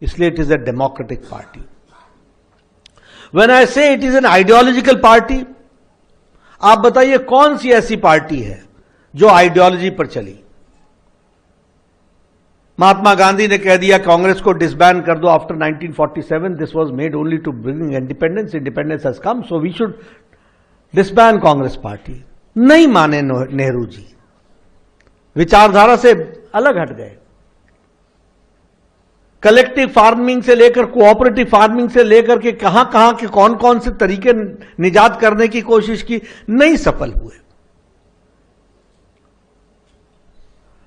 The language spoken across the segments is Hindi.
इसलिए it is a democratic party. When I say it is an ideological party, आप बताइए कौन सी ऐसी पार्टी है जो आइडियोलॉजी पर चली? महात्मा गांधी ने कह दिया कांग्रेस को डिसबैन कर दो after 1947, this was made only to bring independence, independence has come so we should disband Congress party. नहीं माने नेहरू जी, विचारधारा से अलग हट गए। कलेक्टिव फार्मिंग से लेकर कोऑपरेटिव फार्मिंग से लेकर के कहां कहां के कौन कौन से तरीके निजात करने की कोशिश की, नहीं सफल हुए।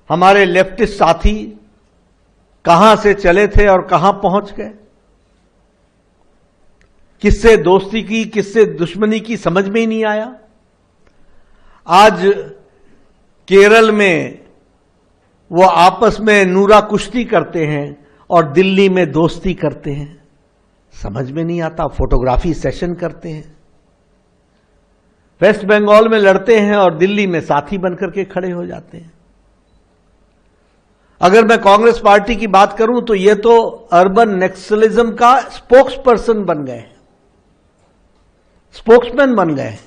हमारे लेफ्टिस्ट साथी कहां से चले थे और कहां पहुंच गए, किससे दोस्ती की किससे दुश्मनी की समझ में ही नहीं आया। आज केरल में वो आपस में नूरा कुश्ती करते हैं और दिल्ली में दोस्ती करते हैं, समझ में नहीं आता। फोटोग्राफी सेशन करते हैं, वेस्ट बंगाल में लड़ते हैं और दिल्ली में साथी बनकर के खड़े हो जाते हैं। अगर मैं कांग्रेस पार्टी की बात करूं तो ये तो अर्बन नेक्सलिज्म का स्पोक्स पर्सन बन गए, स्पोक्समैन बन गए।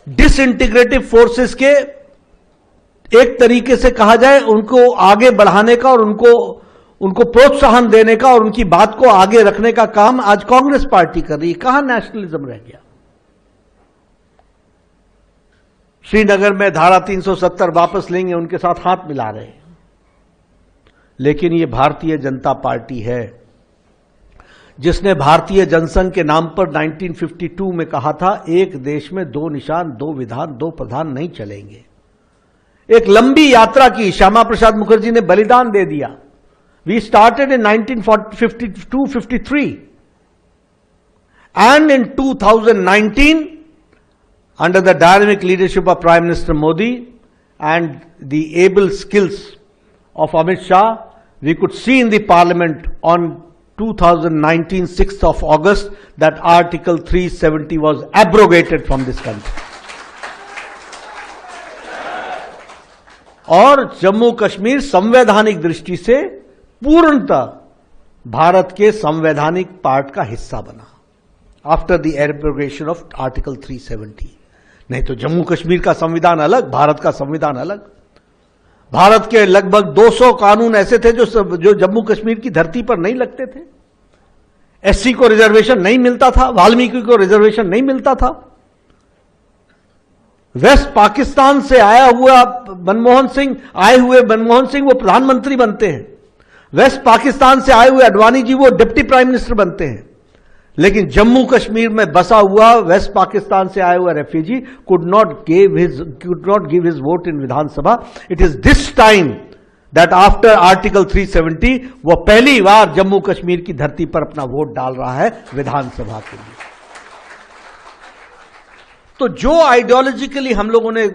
डिसइंटीग्रेटिव फोर्सेस के एक तरीके से कहा जाए उनको आगे बढ़ाने का और उनको प्रोत्साहन देने का और उनकी बात को आगे रखने का काम आज कांग्रेस पार्टी कर रही है। कहां नेशनलिज्म रह गया? श्रीनगर में धारा 370 वापस लेंगे, उनके साथ हाथ मिला रहे हैं। लेकिन ये भारतीय जनता पार्टी है जिसने भारतीय जनसंघ के नाम पर 1952 में कहा था एक देश में दो निशान, दो विधान, दो प्रधान नहीं चलेंगे। एक लंबी यात्रा की, श्यामा प्रसाद मुखर्जी ने बलिदान दे दिया। We started in 1952-53 and in 2019 under the dynamic leadership of Prime Minister Modi and the able skills of Amit Shah, we could see in the Parliament on 2019 6th of August that Article 370 was abrogated from this country. और जम्मू कश्मीर संवैधानिक दृष्टि से पूर्णतः भारत के संवैधानिक पार्ट का हिस्सा बना after the abrogation of article 370। नहीं तो जम्मू कश्मीर का संविधान अलग, भारत का संविधान अलग। भारत के लगभग 200 कानून ऐसे थे जो जम्मू कश्मीर की धरती पर नहीं लगते थे। एससी को रिजर्वेशन नहीं मिलता था, वाल्मीकि को रिजर्वेशन नहीं मिलता था। वेस्ट पाकिस्तान से आए हुए मनमोहन सिंह वो प्रधानमंत्री बनते हैं। वेस्ट पाकिस्तान से आए हुए अडवाणी जी वो डिप्टी प्राइम मिनिस्टर बनते हैं। लेकिन जम्मू कश्मीर में बसा हुआ वेस्ट पाकिस्तान से आया हुआ refugee could not give his vote in Vidhan Sabha. It is this time that after Article 370 वो पहली बार जम्मू कश्मीर की धरती पर अपना वोट डाल रहा है विधानसभा के लिए। तो जो आइडियोलॉजिकली हम लोगों ने